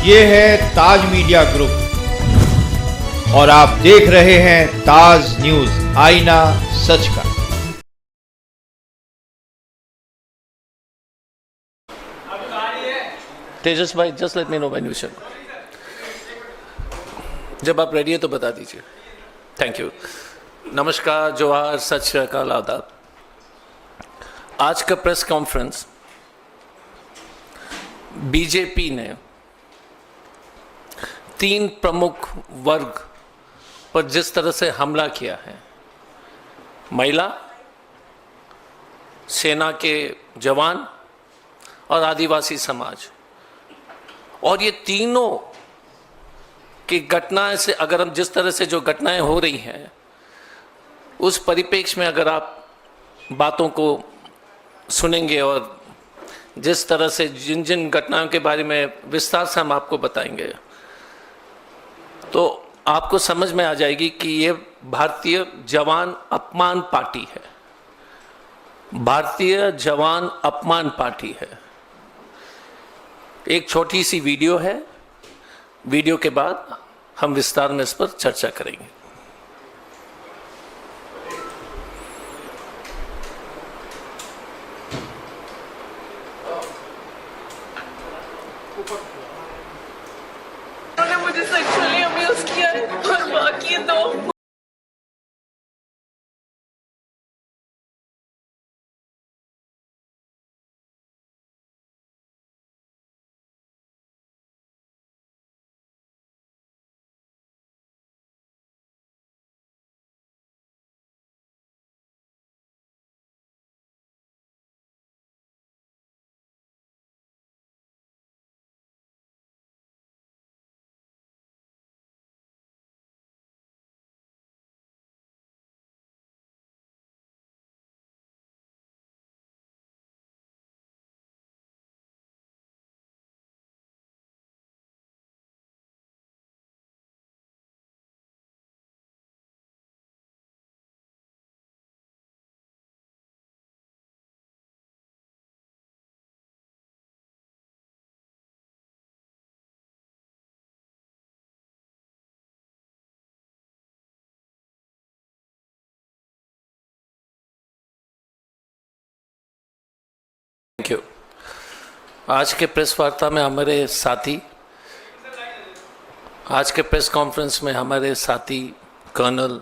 ये है ताज media group और आप देख रहे हैं ताज न्यूज, आईना सच का। तेजस भाई, just let me know when you should. जब आप रेडी है तो बता दीजिए। Thank you. नमस्कार, जोहार, सत श्री अकाल, आदाब। आज का प्रेस कॉन्फ्रेंस बीजेपी ने 3 प्रमुख वर्ग पर जिस तरह से हमला किया है, महिला, सेना के जवान और आदिवासी समाज, और ये तीनों की घटनाएं से अगर हम जिस तरह से जो घटनाएं हो रही हैं उस परिप्रेक्ष्य में अगर आप बातों को सुनेंगे और जिस तरह से जिन जिन घटनाओं के बारे में विस्तार से हम आपको बताएंगे तो आपको समझ में आ जाएगी कि ये भारतीय जवान अपमान पार्टी है। भारतीय जवान अपमान पार्टी है। एक छोटी सी वीडियो है, वीडियो के बाद हम विस्तार में इस पर चर्चा करेंगे। उन्होंने मुझे सेक्सुअली अब्यूज किया है और बाकी 2 थैंक यू। आज के प्रेस वार्ता में हमारे साथी, आज के प्रेस कॉन्फ्रेंस में हमारे साथी कर्नल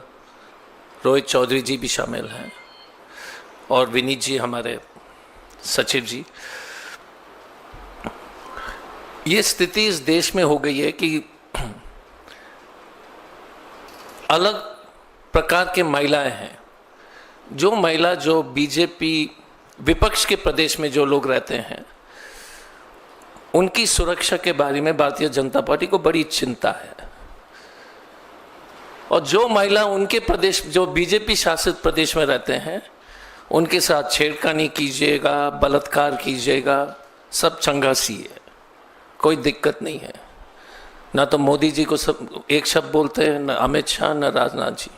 रोहित चौधरी जी भी शामिल हैं और विनीत जी हमारे सचिव जी। ये स्थिति इस देश में हो गई है कि अलग प्रकार के महिलाएं हैं। जो महिला जो बीजेपी विपक्ष के प्रदेश में जो लोग रहते हैं उनकी सुरक्षा के बारे में भारतीय जनता पार्टी को बड़ी चिंता है। और जो महिला उनके प्रदेश, जो बीजेपी शासित प्रदेश में रहते हैं, उनके साथ छेड़खानी कीजिएगा, बलात्कार कीजिएगा, सब चंगासी है, कोई दिक्कत नहीं है। ना तो मोदी जी को सब एक शब्द बोलते हैं, न अमित शाह, न राजनाथ जी।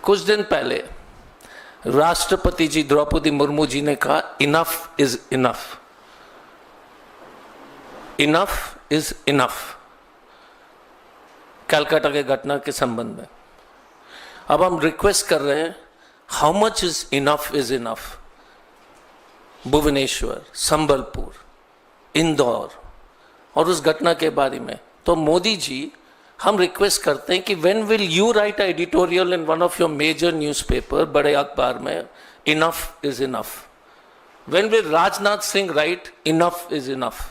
कुछ दिन पहले राष्ट्रपति जी द्रौपदी मुर्मू जी ने कहा enough is enough, enough is enough, Calcutta के घटना के संबंध में। अब हम रिक्वेस्ट कर रहे हैं, how much is enough? Bhubaneswar, Sambalpur, Indore और उस घटना के बारे में। तो मोदी जी, हम रिक्वेस्ट करते हैं कि when will you write a editorial in one of your major newspaper, बड़े अखबार में, enough is enough? When will Rajnath Singh write enough is enough?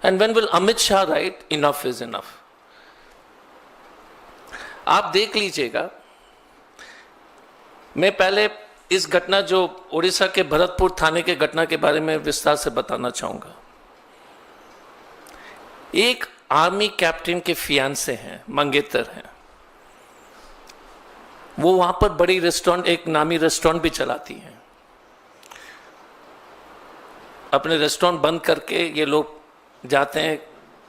And when will Amit Shah write enough is enough? आप देख लीजिएगा। मैं पहले इस घटना जो उड़ीसा के भरतपुर थाने के घटना के बारे में विस्तार से बताना चाहूंगा। एक आर्मी कैप्टन के फियांसे हैं, मंगेतर हैं। वो वहां पर बड़ी रेस्टोरेंट, एक नामी रेस्टोरेंट भी चलाती हैं। अपने रेस्टोरेंट बंद करके ये लोग जाते हैं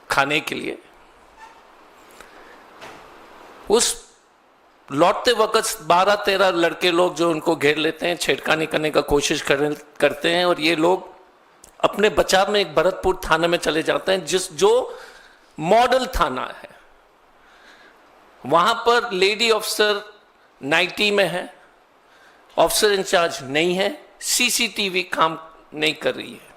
खाने के लिए। उस लौटते वक्त 12-13 लड़के लोग जो उनको घेर लेते हैं, छेड़खानी करने का कोशिश करते हैं और ये लोग अपने बचाव में एक भरतपुर थाने में चले जाते हैं, जो मॉडल थाना है, वहां पर लेडी ऑफिसर नाइटी में है, ऑफिसर इंचार्ज नहीं है, सीसीटीवी काम नहीं कर रही है।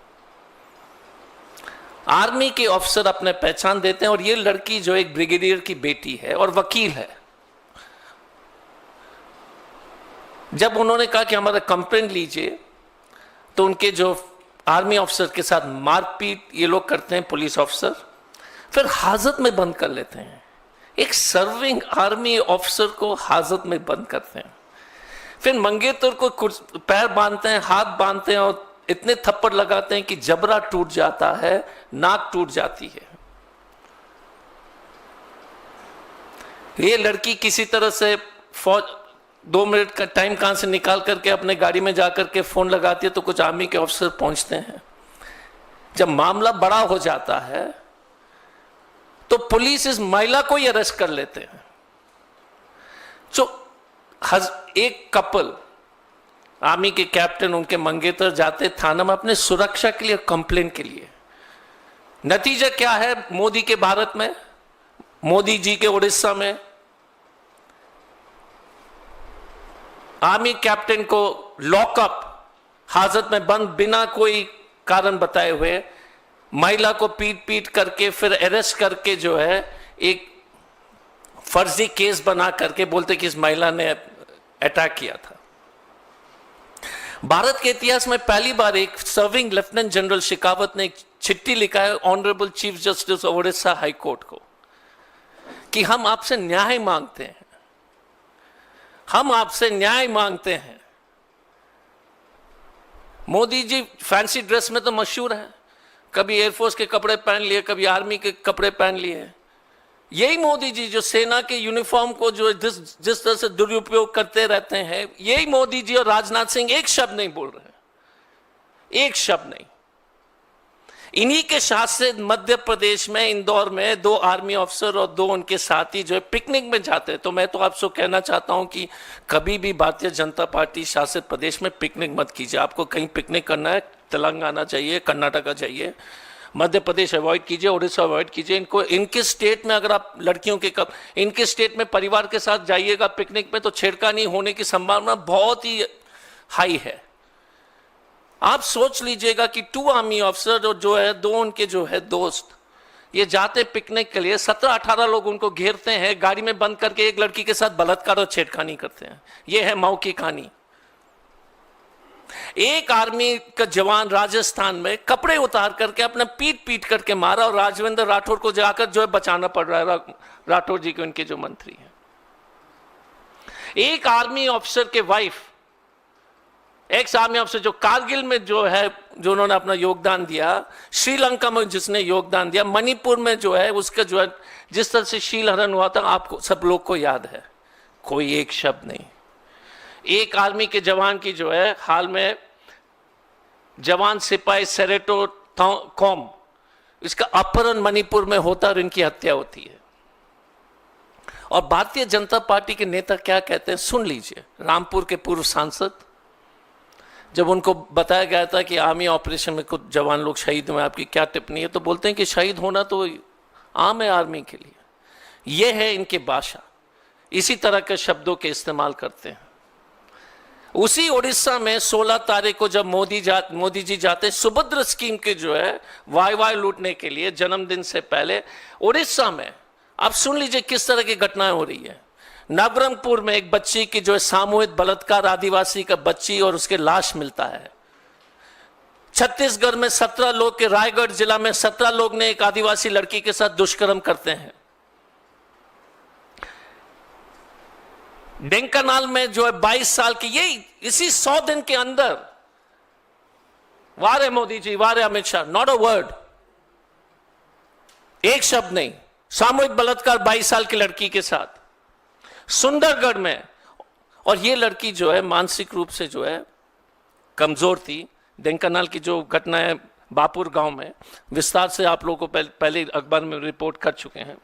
आर्मी के ऑफिसर अपने पहचान देते हैं और ये लड़की जो एक ब्रिगेडियर की बेटी है और वकील है। जब उन्होंने कहा कि हमारा कंप्लेंट लीजिए, तो उनके जो आर्मी ऑफिसर के साथ मारपीट ये लोग करते हैं, पुलिस ऑफिसर, फिर हाजत में बंद कर लेते हैं। एक सर्विंग आर्मी ऑफिसर को हाजत में बंद करते हैं, फिर मंगेतर को पैर बांधते हैं, हाथ बांधते हैं और इतने थप्पड़ लगाते हैं कि जबड़ा टूट जाता है, नाक टूट जाती है। ये लड़की किसी तरह से फौज 2 मिनट का टाइम कहां से निकाल करके अपने गाड़ी में जाकर के फोन लगाती है, तो कुछ आर्मी के ऑफिसर पहुंचते हैं। जब मामला बड़ा हो जाता है तो पुलिस इस महिला को ही अरेस्ट कर लेते हैं। जो एक कपल, आर्मी के कैप्टन, उनके मंगेतर जाते थाना में अपने सुरक्षा के लिए, कंप्लेंट के लिए। नतीजा क्या है मोदी के भारत में, मोदी जी के उड़ीसा में? आर्मी कैप्टन को लॉकअप, हाजत में बंद, बिना कोई कारण बताए हुए, महिला को पीट पीट करके फिर अरेस्ट करके जो है एक फर्जी केस बना करके बोलते कि इस महिला ने अटैक किया था। भारत के इतिहास में पहली बार एक सर्विंग लेफ्टिनेंट जनरल शेखावत ने एक चिट्ठी लिखा है honourable chief justice of Orissa high court को कि हम आपसे न्याय मांगते हैं, हम आपसे न्याय मांगते हैं। मोदी जी फैंसी ड्रेस में तो मशहूर है, कभी एयरफोर्स के कपड़े पहन लिए, कभी आर्मी के कपड़े पहन लिए। यही मोदी जी जो सेना के यूनिफॉर्म को जो जिस तरह से दुरुपयोग करते रहते हैं, यही मोदी जी और राजनाथ सिंह एक शब्द नहीं बोल रहे हैं, एक शब्द नहीं। इन्हीं के शासित मध्य प्रदेश में, इंदौर में 2 आर्मी ऑफिसर और 2 उनके साथी जो है पिकनिक में जाते हैं। तो मैं तो आपसे कहना चाहता हूं कि कभी भी भारतीय जनता पार्टी शासित प्रदेश में पिकनिक मत कीजिए। आपको कहीं पिकनिक करना है, तेलंगाना चाहिए, कर्नाटका चाहिए, मध्य प्रदेश अवॉइड कीजिए, उड़ीसा अवॉइड कीजिए। इनको, इनके स्टेट में अगर आप लड़कियों के इनके स्टेट में परिवार के साथ जाइएगा पिकनिक में, तो छेड़खानी होने की संभावना बहुत ही हाई है। आप सोच लीजिएगा कि 2 आर्मी ऑफिसर और जो है 2 उनके जो है दोस्त, ये जाते पिकनिक के लिए, 17-18 लोग उनको घेरते हैं, गाड़ी में बंद करके एक लड़की के साथ बलात्कार और छेड़खानी करते हैं। ये है मऊ की कहानी। एक आर्मी का जवान राजस्थान में कपड़े उतार करके अपना पीट पीट करके मारा और राजवेंद्र राठौर को जाकर जो है बचाना पड़ रहा है, राठौर जी के उनके जो मंत्री हैं। एक आर्मी ऑफिसर के वाइफ, एक्स आर्मी ऑफिसर जो कारगिल में जो है, जो उन्होंने अपना योगदान दिया, श्रीलंका में जिसने योगदान दिया, मणिपुर में जो है उसका जो है जिस तरह से शील हरण हुआ था, आपको सब लोग को याद है। कोई एक शब्द नहीं। एक आर्मी के जवान की जो है हाल में जवान सिपाही सेरेटो कॉम, इसका अपहरण मणिपुर में होता और इनकी हत्या होती है। और भारतीय जनता पार्टी के नेता क्या कहते हैं सुन लीजिए। रामपुर के पूर्व सांसद, जब उनको बताया गया था कि आर्मी ऑपरेशन में कुछ जवान लोग शहीद हुए, आपकी क्या टिप्पणी है, तो बोलते हैं कि शहीद होना तो आम है आर्मी के लिए। यह है इनकी भाषा, इसी तरह के शब्दों के इस्तेमाल करते हैं। उसी उड़ीसा में 16 तारीख को जब मोदी जी जाते सुभद्रा स्कीम के जो है वाई लूटने के लिए, जन्मदिन से पहले उड़ीसा में, आप सुन लीजिए किस तरह की घटनाएं हो रही है। नवरंगपुर में एक बच्ची की जो है सामूहिक बलात्कार, आदिवासी का बच्ची और उसके लाश मिलता है। छत्तीसगढ़ में 17 लोग के, रायगढ़ जिला में 17 लोग ने एक आदिवासी लड़की के साथ दुष्कर्म करते हैं। ढेंकानाल में जो है 22 साल की, यही इसी 100 दिन के अंदर, वारे मोदी जी, वारे Amit Shah, not a word, एक शब्द नहीं, सामूहिक बलात्कार 22 साल की लड़की के साथ सुंदरगढ़ में। और ये लड़की जो है मानसिक रूप से जो है कमजोर थी। ढेंकानाल की जो घटना है बापुर गांव में, विस्तार से आप लोगों को पहले अखबार में रिपोर्ट कर चुके हैं।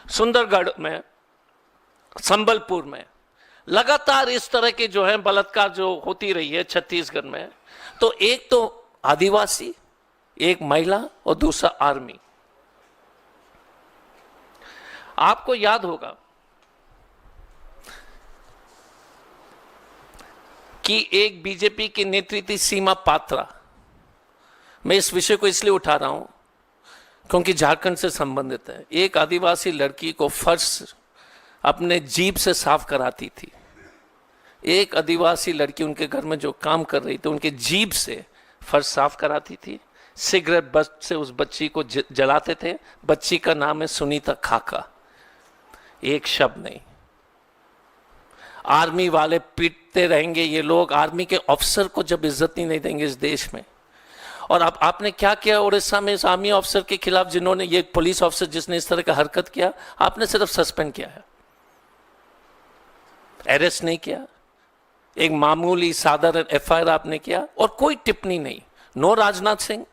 सुंदरगढ़ में, संबलपुर में लगातार इस तरह के जो है बलात्कार जो होती रही है छत्तीसगढ़ में। तो एक तो आदिवासी, एक महिला और दूसरा आर्मी। आपको याद होगा कि एक बीजेपी की नेत्री थी सीमा पात्रा। मैं इस विषय को इसलिए उठा रहा हूं क्योंकि झारखंड से संबंधित है। एक आदिवासी लड़की को फर्श अपने जीभ से साफ कराती थी। एक आदिवासी लड़की उनके घर में जो काम कर रही थी, उनके जीभ से फर्श साफ कराती थी। सिगरेट बस से उस बच्ची को जलाते थे। बच्ची का नाम है सुनीता खाका। एक शब्द नहीं। आर्मी वाले पीटते रहेंगे, ये लोग आर्मी के ऑफिसर को जब इज्जत ही नहीं देंगे इस देश में। और अब आपने क्या किया उड़ीसा में इस आर्मी ऑफिसर के खिलाफ, जिन्होंने, ये पुलिस ऑफिसर जिसने इस तरह का हरकत किया, आपने सिर्फ सस्पेंड किया है, अरेस्ट नहीं किया। एक मामूली साधारण एफआईआर आपने किया और कोई टिप्पणी नहीं। No Rajnath Singh,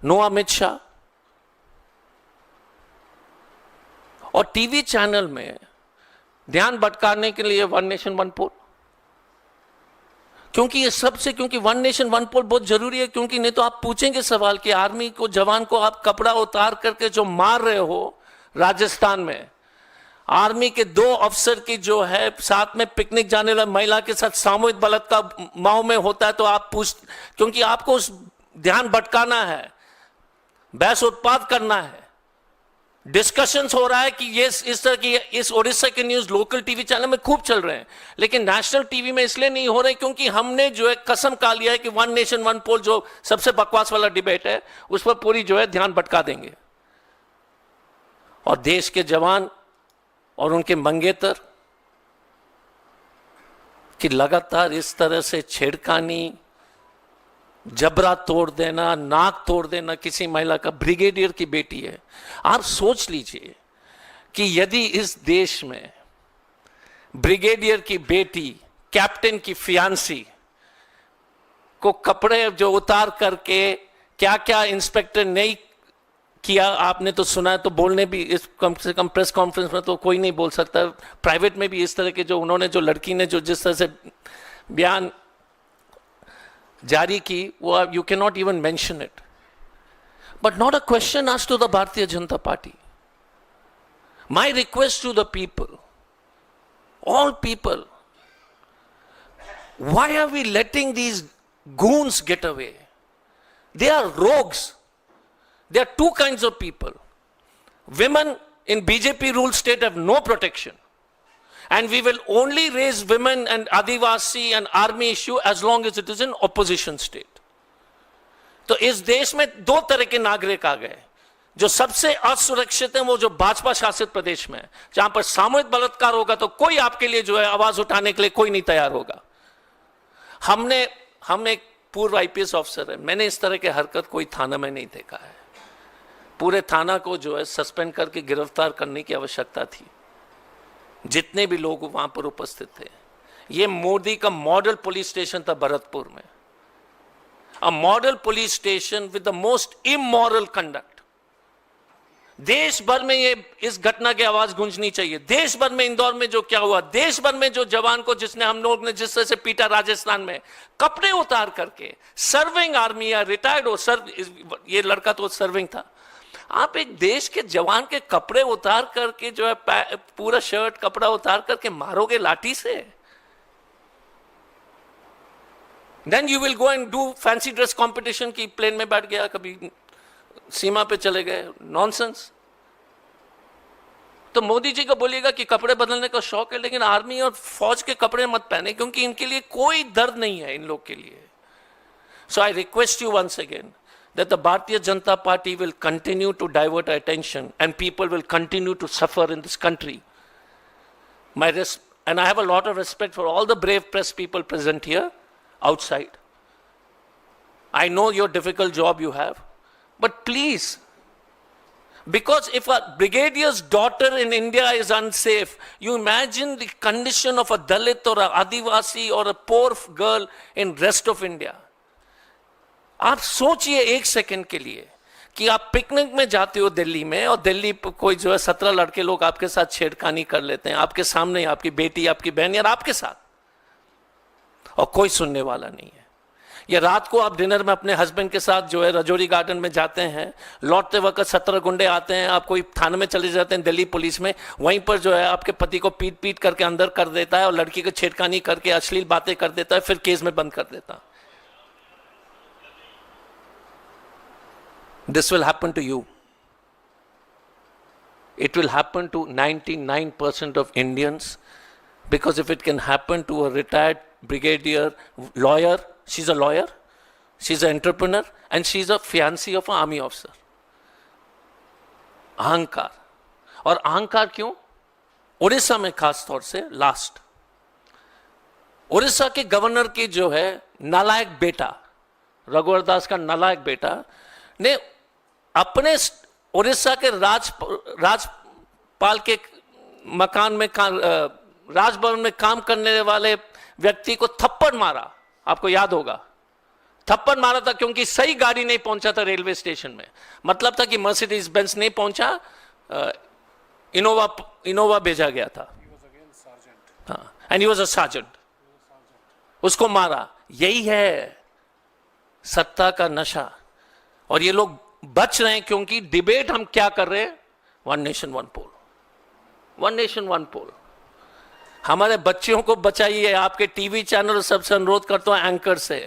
no Amit Shah. और टीवी चैनल में ध्यान भटकाने के लिए वन नेशन वन पोल, क्योंकि ये सबसे, क्योंकि वन नेशन वन पोल बहुत जरूरी है। क्योंकि नहीं तो आप पूछेंगे सवाल कि आर्मी को, जवान को आप कपड़ा उतार करके जो मार रहे हो राजस्थान में, आर्मी के 2 अफसर की जो है साथ में पिकनिक जाने वाली महिला के साथ सामूहिक बलात्कार माओ में होता है, तो आप क्योंकि आपको उस ध्यान भटकाना है, बहस उत्पाद करना है, डिस्कशंस हो रहा है कि ये इस तरह की, इस उड़ीसा के न्यूज लोकल टीवी चैनल में खूब चल रहे हैं, लेकिन नेशनल टीवी में इसलिए नहीं हो रहे क्योंकि हमने जो है कसम खा लिया है कि वन नेशन वन पोल जो सबसे बकवास वाला डिबेट है, उस पर पूरी जो है ध्यान भटका देंगे। और देश के जवान और उनके मंगेतर की लगातार इस तरह से छेड़खानी, जबरा तोड़ देना, नाक तोड़ देना किसी महिला का, ब्रिगेडियर की बेटी है। आप सोच लीजिए कि यदि इस देश में ब्रिगेडियर की बेटी, कैप्टन की फियांसी को कपड़े जो उतार करके क्या क्या इंस्पेक्टर नहीं किया, आपने तो सुना है, तो बोलने भी, इस कम से कम प्रेस कॉन्फ्रेंस में तो कोई नहीं बोल सकता। प्राइवेट में भी इस तरह के जो उन्होंने, जो लड़की ने जो जिस तरह से बयान जारी की, वो you can not even mention it. But not a question asked to the Bharatiya Janata party. My request to the people, all people, why are we letting these goons get away? They are rogues. There are 2 kinds of people. Women in BJP ruled state have no protection. And we will only raise women and Adivasi and army issue as long as it is in opposition state. तो इस देश में 2 तरह के नागरिक आ गए। जो सबसे असुरक्षित है वो जो भाजपा शासित प्रदेश में है, जहां पर सामूहिक बलात्कार होगा तो कोई आपके लिए जो है आवाज उठाने के लिए कोई नहीं तैयार होगा। हम एक पूर्व आईपीएस ऑफिसर है, मैंने इस तरह के हरकत कोई थाना में नहीं देखा है। पूरे थाना को जो है सस्पेंड करके गिरफ्तार करने की आवश्यकता थी, जितने भी लोग वहां पर उपस्थित थे। ये मोदी का मॉडल पुलिस स्टेशन था भरतपुर में, a model police station with the most immoral conduct. देश भर में ये इस घटना की आवाज गूंजनी चाहिए। देश भर में, इंदौर में जो क्या हुआ, देश भर में जो जवान को जिसने, हम लोग ने जिस तरह से पीटा राजस्थान में, कपड़े उतार करके, सर्विंग आर्मी या रिटायर्ड हो, ये लड़का तो सर्विंग था। आप एक देश के जवान के कपड़े उतार करके जो है पूरा शर्ट कपड़ा उतार करके मारोगे लाठी से? Then you will go and do fancy dress competition की प्लेन में बैठ गया, कभी सीमा पे चले गए, नॉनसेंस। तो मोदी जी को बोलिएगा कि कपड़े बदलने का शौक है, लेकिन आर्मी और फौज के कपड़े मत पहने, क्योंकि इनके लिए कोई दर्द नहीं है इन लोग के लिए। So I request you once again that the Bharatiya Janata Party will continue to divert our attention and people will continue to suffer in this country. And I have a lot of respect for all the brave press people present here, outside. I know your difficult job you have, but please, because if a brigadier's daughter in India is unsafe, you imagine the condition of a Dalit or a Adivasi or a poor girl in rest of India. आप सोचिए 1 second के लिए कि आप picnic में जाते हो दिल्ली में, और दिल्ली पर कोई जो है 17 लड़के लोग आपके साथ छेड़खानी कर लेते हैं, आपके सामने, आपकी बेटी, आपकी बहन, या आपके साथ, और कोई सुनने वाला नहीं है। या रात को आप डिनर में अपने हस्बैंड के साथ जो है रजौरी गार्डन में जाते हैं, लौटते वक्त 17 गुंडे आते हैं, आप कोई थाने में चले जाते हैं दिल्ली पुलिस में, वहीं पर जो है आपके पति को पीट पीट करके अंदर कर देता है और लड़की को छेड़खानी करके अश्लील बातें कर देता है, फिर केस में बंद कर देता है. This will happen to you. It will happen to 99% of Indians, because if it can happen to a retired brigadier, lawyer, she's a lawyer, she's an entrepreneur, and she's a fiancée of an army officer. अहंकार. और अहंकार क्यों? उड़ीसा में खास तौर से last, Orissa के governor की जो है नालायक बेटा, रघुवर दास का नालायक बेटा ने अपने उड़ीसा के राजपाल के मकान में राजभवन में काम करने वाले व्यक्ति को थप्पड़ मारा. आपको याद होगा, थप्पड़ मारा था क्योंकि सही गाड़ी नहीं पहुंचा था रेलवे स्टेशन में. मतलब था कि मर्सिडीज बेंज नहीं पहुंचा, इनोवा भेजा गया था. हाँ, and he was a sergeant. उसको मारा. यही है सत्ता का नशा. और ये लोग बच रहे हैं क्योंकि डिबेट हम क्या कर रहे हैं? वन नेशन वन पोल, वन नेशन वन पोल. हमारे बच्चियों को बचाइए. आपके टीवी चैनल सबसे अनुरोध करता हूं, एंकर से,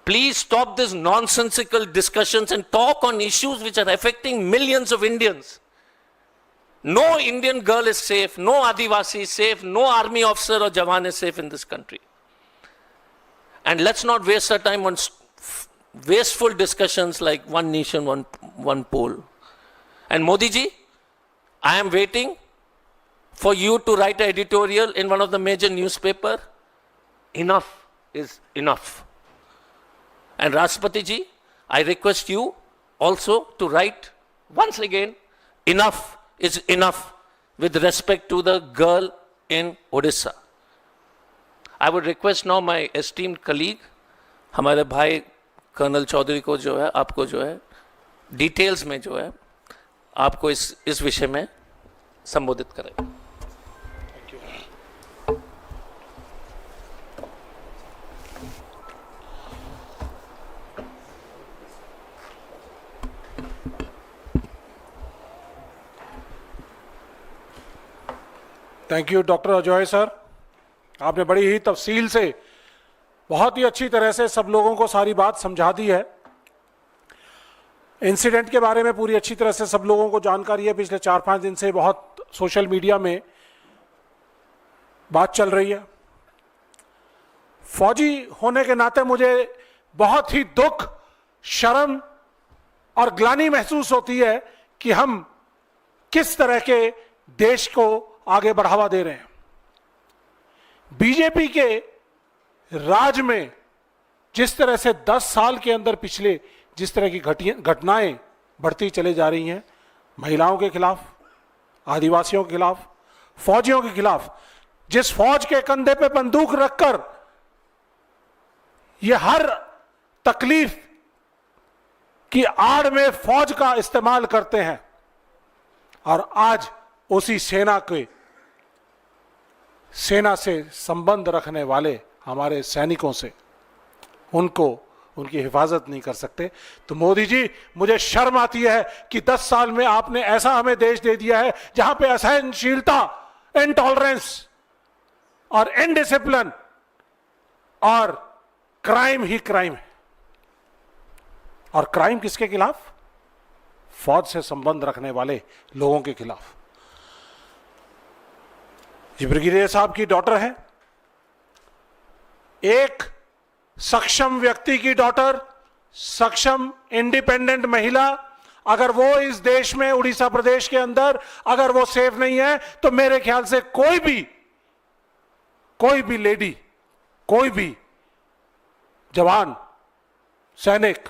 please stop this nonsensical discussions and talk on issues which are affecting millions of Indians. No Indian girl is safe, no adivasi safe, no army officer और jawan is safe in this country. And let's not waste our time on wasteful discussions like one nation, one poll. And Modi ji, I am waiting for you to write an editorial in one of the major newspaper. Enough is enough. And Rashtrapati ji, I request you also to write once again, enough is enough with respect to the girl in Odisha. I would request now my esteemed colleague, हमारे भाई colonel Chaudhary को जो है, आपको जो है details में जो है आपको इस विषय में संबोधित करें. Thank you doctor Ajay sir. आपने बड़ी ही तफसील से, बहुत ही अच्छी तरह से सब लोगों को सारी बात समझा दी है. इंसिडेंट के बारे में पूरी अच्छी तरह से सब लोगों को जानकारी है. पिछले 4-5 दिन से बहुत सोशल मीडिया में बात चल रही है. फौजी होने के नाते मुझे बहुत ही दुख, शर्म और ग्लानि महसूस होती है कि हम किस तरह के देश को आगे बढ़ावा दे रहे हैं. बीजेपी के राज में जिस तरह से 10 साल के अंदर पिछले जिस तरह की घटनाएं बढ़ती चली जा रही हैं, महिलाओं के खिलाफ, आदिवासियों के खिलाफ, फौजियों के खिलाफ, जिस फौज के कंधे पे बंदूक रखकर ये हर तकलीफ की आड़ में फौज का इस्तेमाल करते हैं, और आज उसी सेना से संबंध रखने वाले हमारे सैनिकों से उनको उनकी हिफाजत नहीं कर सकते. तो मोदी जी, मुझे शर्म आती है कि 10 साल में आपने ऐसा हमें देश दे दिया है जहां पे असहनशीलता, इंटॉलरेंस और इनडिसिप्लिन और क्राइम ही क्राइम है. और क्राइम किसके खिलाफ? फौज से संबंध रखने वाले लोगों के खिलाफ. जी, ब्रिगेडियर साहब की डॉटर है, एक सक्षम व्यक्ति की डॉटर, सक्षम इंडिपेंडेंट महिला. अगर वो इस देश में, उड़ीसा प्रदेश के अंदर अगर वो सेफ नहीं है, तो मेरे ख्याल से कोई भी लेडी, कोई भी जवान, सैनिक,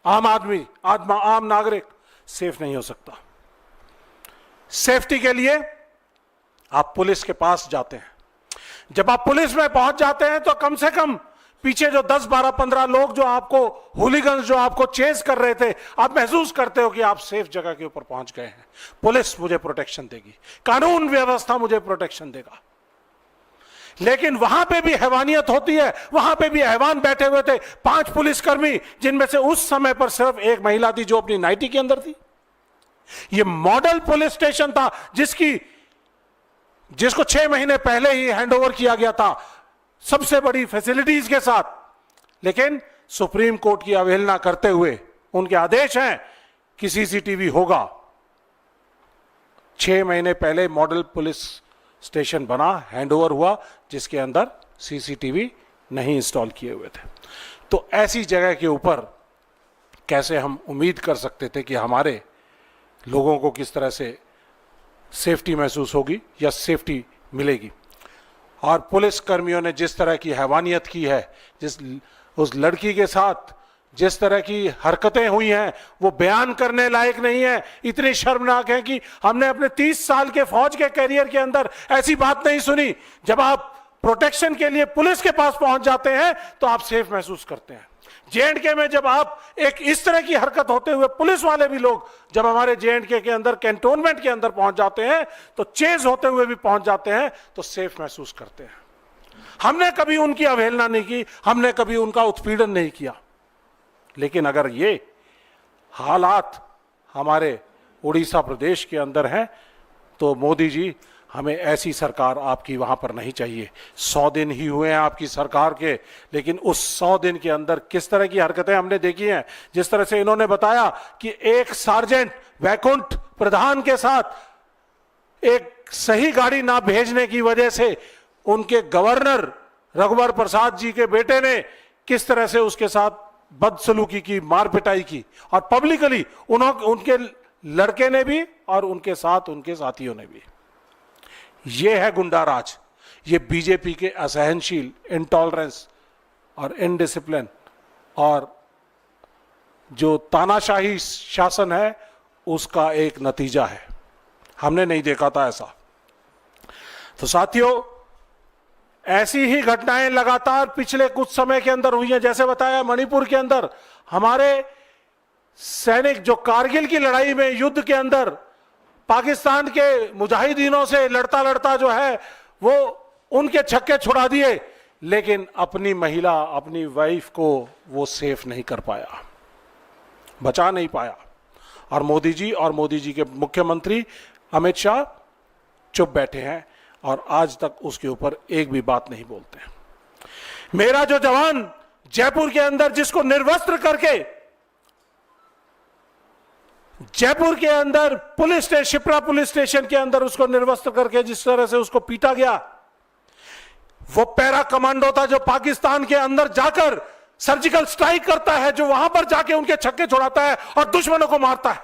आम आदमी, आम नागरिक सेफ नहीं हो सकता. सेफ्टी के लिए आप पुलिस के पास जाते हैं. जब आप पुलिस में पहुंच जाते हैं तो कम से कम पीछे जो 10, 12, 15 लोग जो आपको, हुलीगन्स जो आपको चेस कर रहे थे, आप महसूस करते हो कि आप सेफ जगह के ऊपर पहुंच गए हैं. पुलिस मुझे प्रोटेक्शन देगी, कानून व्यवस्था मुझे प्रोटेक्शन देगा. लेकिन वहां पे भी हैवानियत होती है, वहां पे भी हैवान बैठे हुए थे 5 पुलिसकर्मी, जिनमें से उस समय पर सिर्फ एक महिला थी जो अपनी नाइटी के अंदर थी। ये मॉडल पुलिस स्टेशन था जिसको 6 महीने पहले ही हैंडओवर किया गया था सबसे बड़ी फैसिलिटीज के साथ, लेकिन सुप्रीम कोर्ट की अवहेलना करते हुए उनके आदेश हैं कि सीसीटीवी होगा। 6 महीने पहले मॉडल पुलिस स्टेशन बना, हैंडओवर हुआ, जिसके अंदर सीसीटीवी नहीं इंस्टॉल किए हुए थे। तो ऐसी जगह के ऊपर कैसे हम उम्मीद कर सकते थे कि हमारे लोगों को किस तरह से सेफ्टी महसूस होगी या सेफ्टी मिलेगी। और पुलिस कर्मियों ने जिस तरह की हैवानियत की है, उस लड़की के साथ जिस तरह की हरकतें हुई हैं, वो बयान करने लायक नहीं है, इतनी शर्मनाक है कि हमने अपने 30 साल के फौज के कैरियर के अंदर ऐसी बात नहीं सुनी। जब आप प्रोटेक्शन के लिए पुलिस के पास पहुंच जाते हैं तो आप सेफ महसूस करते हैं। J&K में जब आप एक इस तरह की हरकत होते हुए, पुलिस वाले भी लोग जब हमारे J&K के अंदर कैंटोनमेंट के अंदर पहुंच जाते हैं, तो चेज होते हुए भी पहुंच जाते हैं, तो सेफ महसूस करते हैं। हमने कभी उनकी अवहेलना नहीं की, हमने कभी उनका उत्पीड़न नहीं किया। लेकिन अगर ये हालात हमारे उड़ीसा प्रदेश के अंदर हैं, तो मोदी जी, हमें ऐसी सरकार आपकी वहां पर नहीं चाहिए। 100 दिन ही हुए हैं आपकी सरकार के, लेकिन उस 100 दिन के अंदर किस तरह की हरकतें हमने देखी हैं। जिस तरह से इन्होंने बताया कि एक सार्जेंट वैकुंठ प्रधान के साथ एक सही गाड़ी ना भेजने की वजह से उनके गवर्नर रघुवर प्रसाद जी के बेटे ने किस तरह से उसके साथ बदसलूकी की, मार पिटाई की, और पब्लिकली उनके लड़के ने भी और उनके साथ उनके साथियों ने भी। ये है गुंडा राज, ये बीजेपी के असहनशील, इंटॉलरेंस और इनडिसिप्लिन और जो तानाशाही शासन है उसका एक नतीजा है। हमने नहीं देखा था ऐसा। तो साथियों, ऐसी ही घटनाएं लगातार पिछले कुछ समय के अंदर हुई हैं। जैसे बताया, मणिपुर के अंदर हमारे सैनिक जो कारगिल की लड़ाई में, युद्ध के अंदर पाकिस्तान के मुजाहिदीनों से लड़ता लड़ता जो है वो उनके छक्के छुड़ा दिए, लेकिन अपनी महिला, अपनी वाइफ को वो सेफ नहीं कर पाया, बचा नहीं पाया। और मोदी जी और मोदी जी के मुख्यमंत्री अमित शाह चुप बैठे हैं और आज तक उसके ऊपर एक भी बात नहीं बोलते हैं। मेरा जो जवान जयपुर के अंदर, जिसको निर्वस्त्र करके जयपुर के अंदर police station, Shipra police station के अंदर उसको निर्वस्त्र करके जिस तरह से उसको पीटा गया, वो पैरा कमांडो था जो पाकिस्तान के अंदर जाकर सर्जिकल स्ट्राइक करता है, जो वहां पर जाके उनके छक्के छुड़ाता है और दुश्मनों को मारता है।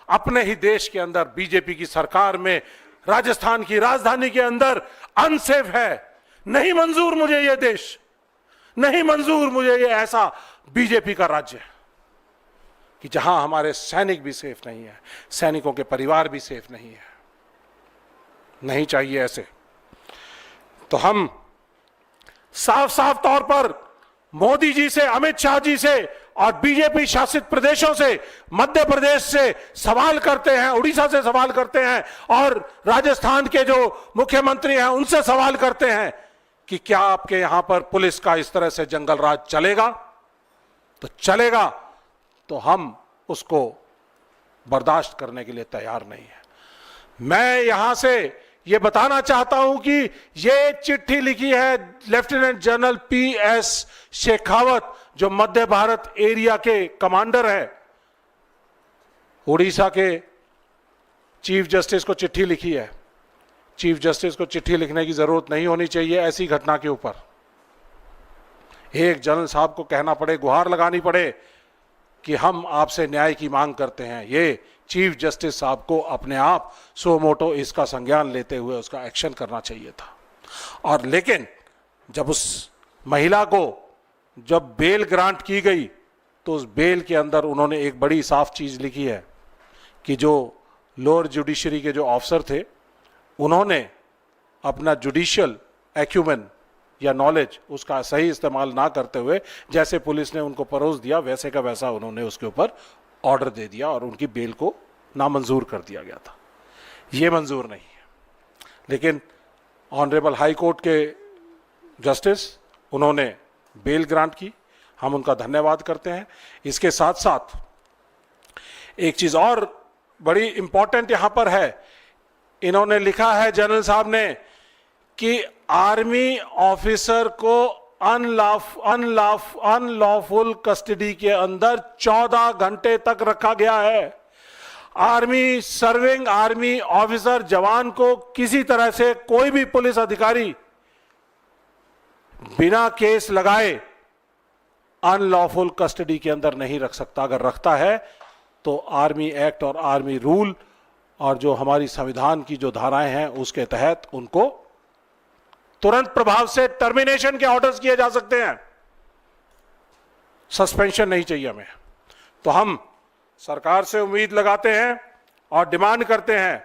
अपने ही देश के अंदर बीजेपी की सरकार में, राजस्थान की राजधानी के अंदर अनसेफ है। नहीं मंजूर मुझे ये देश, नहीं मंजूर मुझे ये ऐसा बीजेपी का राज्य कि जहां हमारे सैनिक भी सेफ नहीं है, सैनिकों के परिवार भी सेफ नहीं है। नहीं चाहिए ऐसे। तो हम साफ साफ तौर पर मोदी जी से, अमित शाह जी से और बीजेपी शासित प्रदेशों से, मध्य प्रदेश से सवाल करते हैं, उड़ीसा से सवाल करते हैं और राजस्थान के जो मुख्यमंत्री हैं उनसे सवाल करते हैं कि क्या आपके यहां पर पुलिस का इस तरह से जंगल राज चलेगा? तो चलेगा तो हम उसको बर्दाश्त करने के लिए तैयार नहीं है। मैं यहां से यह बताना चाहता हूं कि यह चिट्ठी लिखी है लेफ्टिनेंट जनरल PS शेखावत, जो मध्य भारत एरिया के कमांडर है, उड़ीसा के चीफ जस्टिस को चिट्ठी लिखी है। चीफ जस्टिस को चिट्ठी लिखने की जरूरत नहीं होनी चाहिए ऐसी घटना के ऊपर। एक जनरल साहब को कहना पड़े, गुहार लगानी पड़े कि हम आपसे न्याय की मांग करते हैं। ये चीफ जस्टिस साहब को अपने आप सो मोटो इसका संज्ञान लेते हुए उसका एक्शन करना चाहिए था। और लेकिन जब उस महिला को जब बेल ग्रांट की गई तो उस बेल के अंदर उन्होंने एक बड़ी साफ चीज लिखी है कि जो लोअर जुडिशरी के जो ऑफिसर थे उन्होंने अपना जुडिशियल एक्यूमेन या नॉलेज उसका सही इस्तेमाल ना करते हुए जैसे पुलिस ने उनको परोस दिया वैसे का वैसा उन्होंने उसके ऊपर ऑर्डर दे दिया और उनकी बेल को नामंजूर कर दिया गया था। ये मंजूर नहीं है। लेकिन ऑनरेबल हाई कोर्ट के जस्टिस, उन्होंने बेल ग्रांट की, हम उनका धन्यवाद करते हैं। इसके साथ साथ एक चीज और बड़ी इंपॉर्टेंट यहां पर है, इन्होंने लिखा है जनरल साहब ने कि आर्मी ऑफिसर को अनलॉफुल कस्टडी के अंदर 14 घंटे तक रखा गया है। सर्विंग आर्मी ऑफिसर जवान को किसी तरह से कोई भी पुलिस अधिकारी बिना केस लगाए अनलॉफुल कस्टडी के अंदर नहीं रख सकता। अगर रखता है तो आर्मी एक्ट और आर्मी रूल और जो हमारी संविधान की जो धाराएं हैं उसके तहत उनको तुरंत प्रभाव से टर्मिनेशन के ऑर्डर्स किए जा सकते हैं। सस्पेंशन नहीं चाहिए हमें। तो हम सरकार से उम्मीद लगाते हैं और डिमांड करते हैं,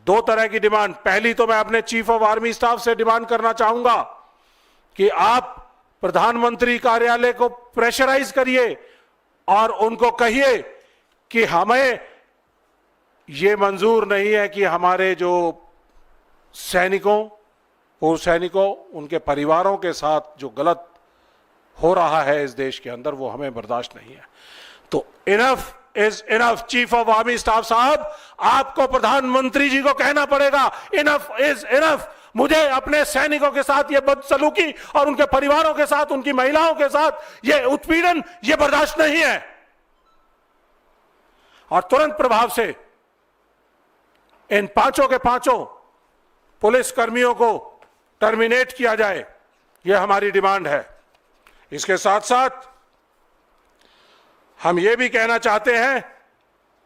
दो तरह की डिमांड। पहली तो मैं अपने चीफ ऑफ आर्मी स्टाफ से डिमांड करना चाहूंगा कि आप प्रधानमंत्री कार्यालय को प्रेशराइज करिए और उनको कहिए कि हमें यह मंजूर नहीं है कि हमारे जो सैनिकों, पूर्व सैनिकों, उनके परिवारों के साथ जो गलत हो रहा है इस देश के अंदर, वो हमें बर्दाश्त नहीं है। तो enough is enough. Chief of army staff साहब, आपको प्रधानमंत्री जी को कहना पड़ेगा, इनफ इज इनफ। मुझे अपने सैनिकों के साथ ये बदसलूकी और उनके परिवारों के साथ, उनकी महिलाओं के साथ ये उत्पीड़न, ये बर्दाश्त नहीं है। और तुरंत प्रभाव से इन पांचों के पांचों पुलिस कर्मियों को टर्मिनेट किया जाए, यह हमारी डिमांड है। इसके साथ साथ हम यह भी कहना चाहते हैं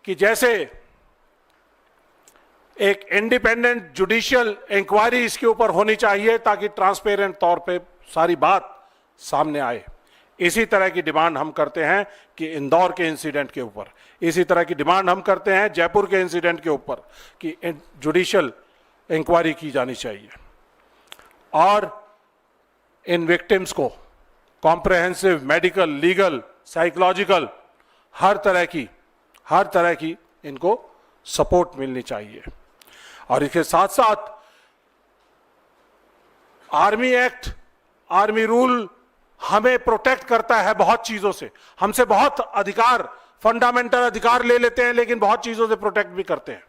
कि जैसे एक इंडिपेंडेंट जुडिशियल इंक्वायरी इसके ऊपर होनी चाहिए ताकि ट्रांसपेरेंट तौर पे सारी बात सामने आए, इसी तरह की डिमांड हम करते हैं कि इंदौर के इंसिडेंट के ऊपर, इसी तरह की डिमांड हम करते हैं जयपुर के इंसिडेंट के ऊपर कि जुडिशियल इंक्वायरी की जानी चाहिए और इन विक्टिम्स को कॉम्प्रहेंसिव मेडिकल, लीगल, साइकोलॉजिकल हर तरह की इनको सपोर्ट मिलनी चाहिए। और इसके साथ साथ आर्मी एक्ट, आर्मी रूल हमें प्रोटेक्ट करता है बहुत चीजों से, हमसे बहुत अधिकार, फंडामेंटल अधिकार ले लेते हैं, लेकिन बहुत चीजों से प्रोटेक्ट भी करते हैं।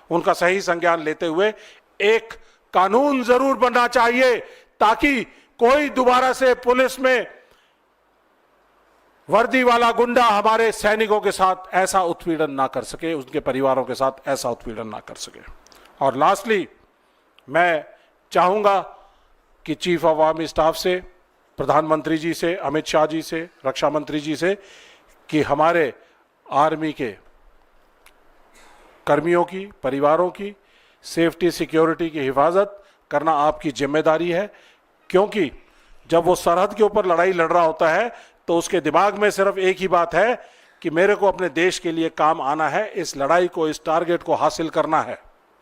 उनका सही संज्ञान लेते हुए एक कानून जरूर बनना चाहिए ताकि कोई दोबारा से पुलिस में वर्दी वाला गुंडा हमारे सैनिकों के साथ ऐसा उत्पीड़न ना कर सके, उनके परिवारों के साथ ऐसा उत्पीड़न ना कर सके। और लास्टली मैं चाहूंगा कि चीफ ऑफ आर्मी स्टाफ से, प्रधानमंत्री जी से, अमित शाह जी से, रक्षा मंत्री जी से कि हमारे आर्मी के कर्मियों की, परिवारों की सेफ्टी, सिक्योरिटी की हिफाजत करना आपकी जिम्मेदारी है। क्योंकि जब वो सरहद के ऊपर लड़ाई लड़ रहा होता है तो उसके दिमाग में सिर्फ एक ही बात है कि मेरे को अपने देश के लिए काम आना है, इस लड़ाई को, इस टारगेट को हासिल करना है,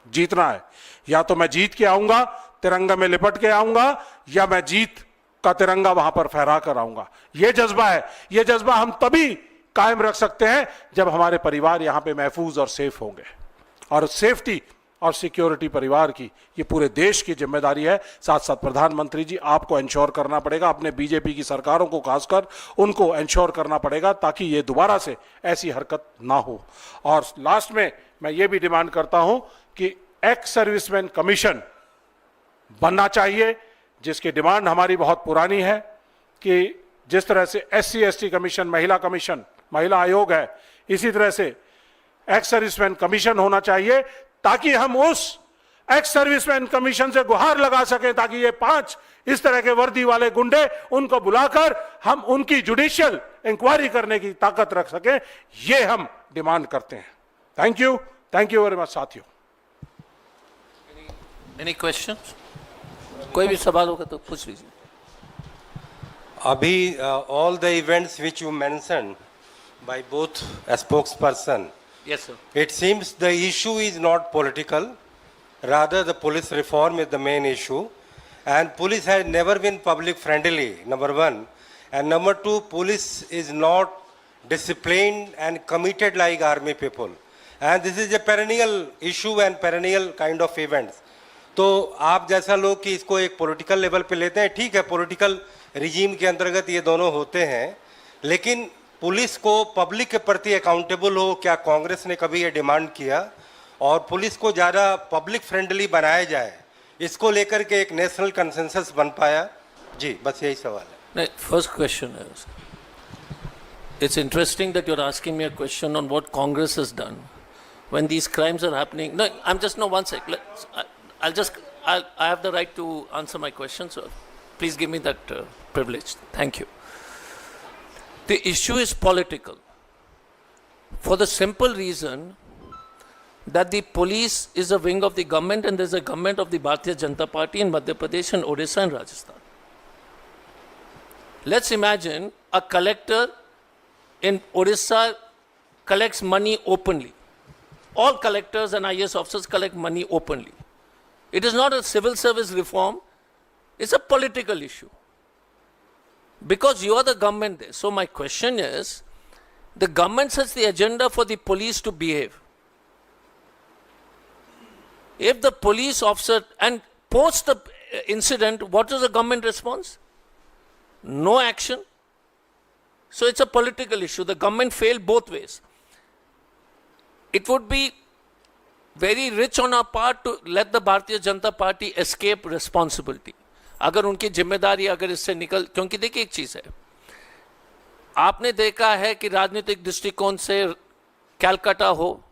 जीतना है। या तो मैं जीत के आऊंगा, तिरंगा में लिपट के आऊंगा, या मैं जीत का तिरंगा वहां पर फहरा कर आऊंगा। यह जज्बा है, यह जज्बा हम तभी कायम रख सकते हैं जब हमारे परिवार यहां पे महफूज और सेफ होंगे। और सेफ्टी और सिक्योरिटी परिवार की, ये पूरे देश की जिम्मेदारी है। साथ साथ प्रधानमंत्री जी, आपको इंश्योर करना पड़ेगा, अपने बीजेपी की सरकारों को खासकर उनको इंश्योर करना पड़ेगा ताकि ये दोबारा से ऐसी हरकत ना हो। और लास्ट में मैं ये भी डिमांड करता हूं कि एक्स सर्विसमैन कमीशन बनना चाहिए, जिसकी डिमांड हमारी बहुत पुरानी है कि जिस तरह से SC ST कमीशन, महिला आयोग है, इसी तरह से एक्स सर्विसमैन कमीशन होना चाहिए ताकि हम उस एक्स सर्विसमैन कमीशन से गुहार लगा सकें ताकि ये 5 इस तरह के वर्दी वाले गुंडे, उनको बुलाकर हम उनकी जुडिशियल इंक्वायरी करने की ताकत रख सकें। ये हम डिमांड करते हैं। थैंक यू वेरी मच साथियों। Any questions? कोई भी सवाल होगा तो पूछ लीजिए। Abhi, all the events which you mentioned by both spokesperson, Yes, sir. it seems the issue is not political, rather the police reform is the main issue, and police has never been public friendly, number one, and number two, police is not disciplined and committed like army people, and this is a perennial issue and perennial kind of events. तो आप जैसा लोग कि इसको एक political level पे लेते हैं, ठीक है, पॉलिटिकल रिजीम के अंतर्गत ये दोनों होते हैं, लेकिन पुलिस को पब्लिक के प्रति अकाउंटेबल हो, क्या कांग्रेस ने कभी ये डिमांड किया? और पुलिस को ज़्यादा पब्लिक फ्रेंडली बनाया जाए, इसको लेकर के एक नेशनल कंसेंसस बन पाया? जी, बस यही सवाल है। First question is, it's interesting that you're asking me a question on what Congress has done when these crimes are happening. No, I'm just, no, one sec. I have the right to answer my question, sir. Please give me that privilege. Thank you. The issue is political for the simple reason that the police is a wing of the government and there's a government of the Bharatiya Janata Party in Madhya Pradesh and Odisha and Rajasthan. Let's imagine a collector in Odisha collects money openly. All collectors and IAS officers collect money openly. It is not a civil service reform, it's a political issue. Because you are the government there. So my question is, the government sets the agenda for the police to behave. If the police officer, and post the incident, what is the government response? No action. So it's a political issue. The government failed both ways. It would be very rich on our part to let the Bharatiya Janata Party escape responsibility. अगर उनकी जिम्मेदारी अगर इससे निकल, क्योंकि देखिए एक चीज है, आपने देखा है कि राजनीतिक दृष्टिकोण से कैलकाटा हो,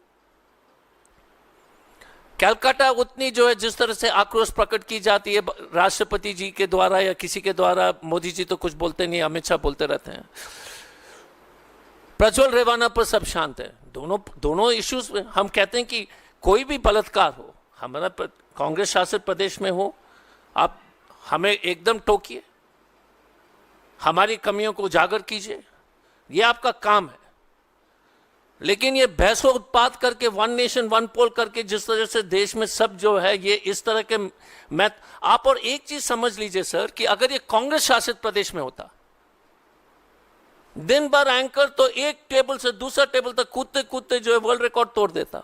कैलकाटा उतनी जो है जिस तरह से आक्रोश प्रकट की जाती है राष्ट्रपति जी के द्वारा या किसी के द्वारा, मोदी जी तो कुछ बोलते नहीं, अमित शाह बोलते रहते हैं, प्रज्वल रेवाना पर सब शांत है। दोनों इश्यूज में हम कहते हैं कि कोई भी बलात्कार हो, हमारा कांग्रेस शासित प्रदेश में हो, आप हमें एकदम टोकिए, हमारी कमियों को उजागर कीजिए, ये आपका काम है। लेकिन ये बहसो उत्पाद करके, वन नेशन वन पोल करके, जिस तरह से देश में सब जो है ये इस तरह के आप, और एक चीज समझ लीजिए सर कि अगर ये कांग्रेस शासित प्रदेश में होता, दिन भर एंकर तो एक टेबल से दूसरा टेबल तक कूदते कूदते जो है वर्ल्ड रिकॉर्ड तोड़ देता।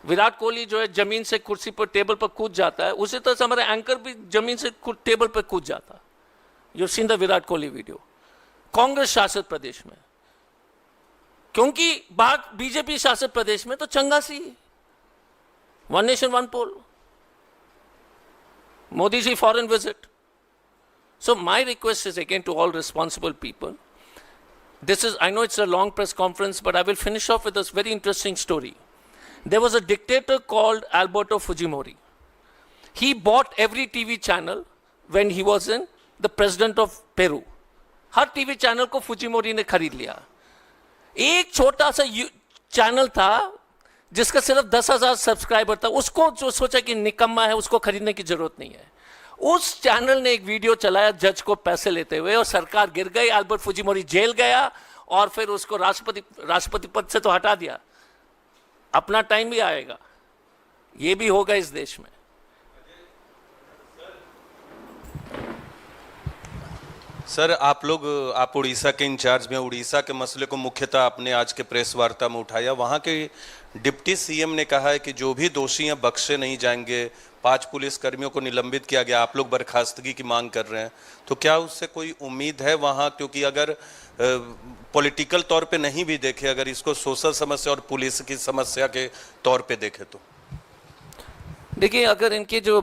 विराट कोहली जो है जमीन से कुर्सी पर टेबल पर कूद जाता है, उसी तरह से हमारे एंकर भी जमीन से टेबल पर कूद जाता। You seen the Virat Kohli video. Congress शासित प्रदेश में, क्योंकि बात बीजेपी शासित प्रदेश में तो चंगा सी, one nation one poll, Modi ji foreign visit. So my request is again to all responsible people. This is, I know it's a long press conference, but I will finish off with this very interesting story. There was a dictator called Alberto Fujimori. He bought every TV channel when he was in the president of Peru. Her TV channel को Fujimori ने खरीद लिया। एक छोटा सा channel था जिसका सिर्फ 10,000 सब्सक्राइबर था, उसको जो सोचा कि निकम्मा है उसको खरीदने की जरूरत नहीं है, उस चैनल ने एक वीडियो चलाया जज को पैसे लेते हुए और सरकार गिर गई, अल्बर्ट फुजिमोरी जेल गया और फिर उसको राष्ट्रपति पद से तो हटा दिया। अपना टाइम भी आएगा, ये भी होगा इस देश में। सर आप उड़ीसा के इंचार्ज में, उड़ीसा के मसले को मुख्यतः आपने आज के प्रेस वार्ता में उठाया। वहाँ के डिप्टी सीएम ने कहा है कि जो भी दोषी हैं बख्शे नहीं जाएंगे, 5 पुलिसकर्मियों को निलंबित किया गया, आप लोग बर्खास्तगी की मांग कर रहे हैं, तो क्या उससे कोई उम्मीद है वहाँ? क्योंकि अगर पॉलिटिकल तौर पे नहीं भी देखे, अगर इसको सोशल समस्या और पुलिस की समस्या के तौर पे देखे तो देखिए, अगर इनके जो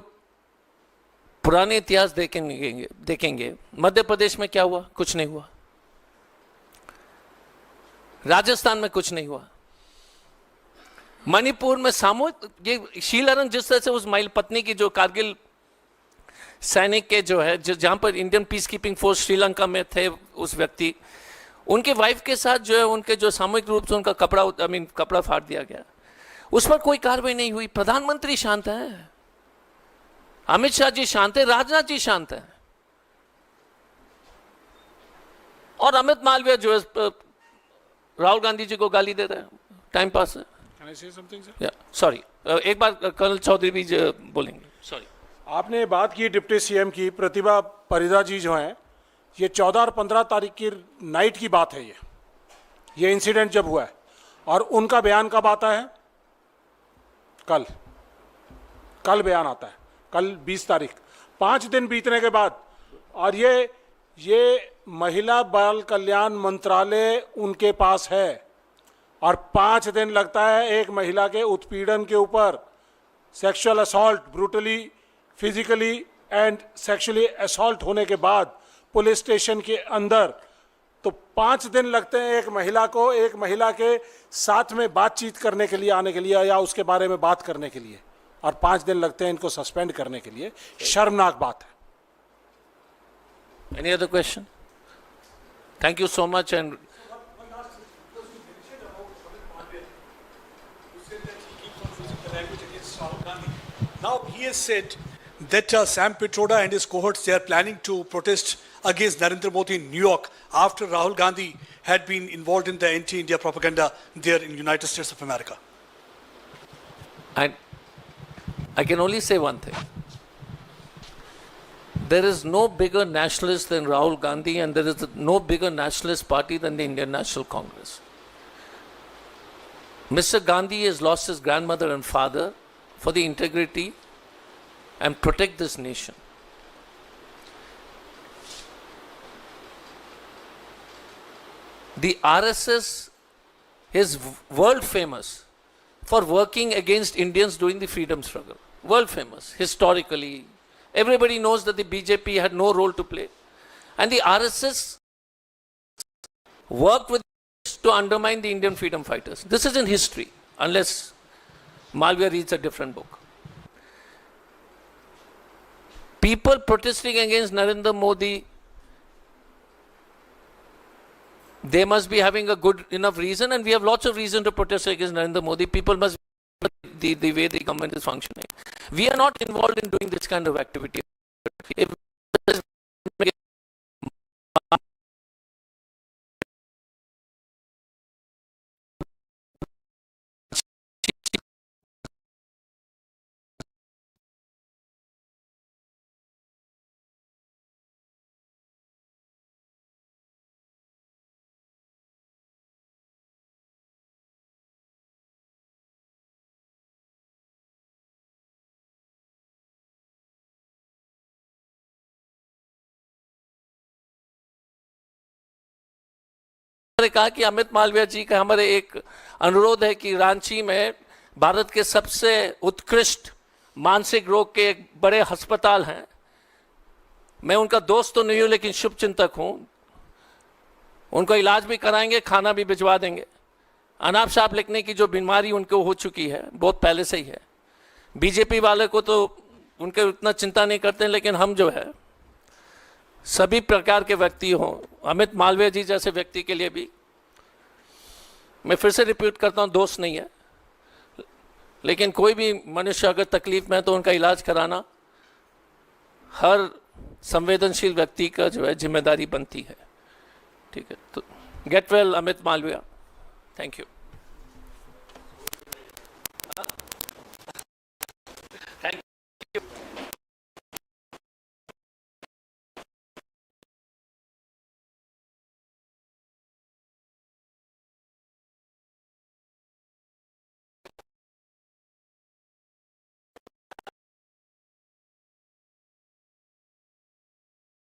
पुराने इतिहास देखेंगे मध्य प्रदेश में क्या हुआ? कुछ नहीं हुआ। राजस्थान में कुछ नहीं हुआ। मणिपुर में सामूहिक, ये शीलारन जिस तरह से उस माइल पत्नी की जो कारगिल सैनिक के जो है, जहां पर Indian peace keeping force Sri Lanka में थे, उस व्यक्ति, उनके वाइफ के साथ जो है उनके जो सामूहिक रूप से उनका कपड़ा फाड़ दिया गया, उस पर कोई कार्रवाई नहीं हुई। प्रधानमंत्री शांत है, अमित शाह जी शांत है, राजनाथ जी शांत है, और अमित मालवीय जो है राहुल गांधी जी को गाली दे रहे हैं, टाइम पास है। सॉरी, एक बार कर्नल चौधरी भी बोलेंगे। सॉरी, आपने बात की डिप्टी सीएम की, प्रतिभा परिदा जी जो हैं, ये 14 और 15 तारीख की नाइट की बात है। ये इंसिडेंट जब हुआ है, और उनका बयान कब आता है? कल। कल बयान आता है, कल 20 तारीख, 5 दिन बीतने के बाद, और ये महिला बाल कल्याण मंत्रालय उनके पास है, और 5 दिन लगता है एक महिला के उत्पीड़न के ऊपर, sexual assault, brutally physically and sexually assault होने के बाद पुलिस स्टेशन के अंदर, तो 5 दिन लगते हैं एक महिला के साथ में बातचीत करने के लिए आने के लिए या उसके बारे में बात करने के लिए, और 5 दिन लगते हैं इनको सस्पेंड करने के लिए। शर्मनाक बात है। Any other question? Thank you so much. And now he has said that Sam Pitroda and his cohorts, they are planning to protest against Narendra Modi in New York after Rahul Gandhi had been involved in the anti-India propaganda there in United States of America. I can only say one thing. There is no bigger nationalist than Rahul Gandhi, and there is no bigger nationalist party than the Indian National Congress. Mr. Gandhi has lost his grandmother and father for the integrity and protect this nation. The RSS is world famous for working against Indians during the freedom struggle. World famous, historically. Everybody knows that the BJP had no role to play. And the RSS worked with to undermine the Indian freedom fighters. This is in history, unless Malviya reads a different book. People protesting against Narendra Modi, they must be having a good enough reason, and we have lots of reason to protest against Narendra Modi. People must be the way the government is functioning. We are not involved in doing this kind of activity. If ने कहा कि अमित मालविया जी का हमारे एक अनुरोध है कि रांची में भारत के सबसे उत्कृष्ट मानसिक रोग के एक बड़े अस्पताल हैं। मैं उनका दोस्त तो नहीं हूं, लेकिन शुभचिंतक हूं। उनको इलाज भी कराएंगे, खाना भी भिजवा देंगे। अनाप शनाप लिखने की जो बीमारी उनको हो चुकी है बहुत पहले से ही है। बीजेपी वाले को तो उनके उतना चिंता नहीं करते हैं, लेकिन हम जो है सभी प्रकार के व्यक्ति हों, अमित मालविया जी जैसे व्यक्ति के लिए भी, मैं फिर से रिपीट करता हूं, दोस्त नहीं है, लेकिन कोई भी मनुष्य अगर तकलीफ में है तो उनका इलाज कराना हर संवेदनशील व्यक्ति का जो है जिम्मेदारी बनती है। ठीक है, तो get well Amit Malviya. Thank you.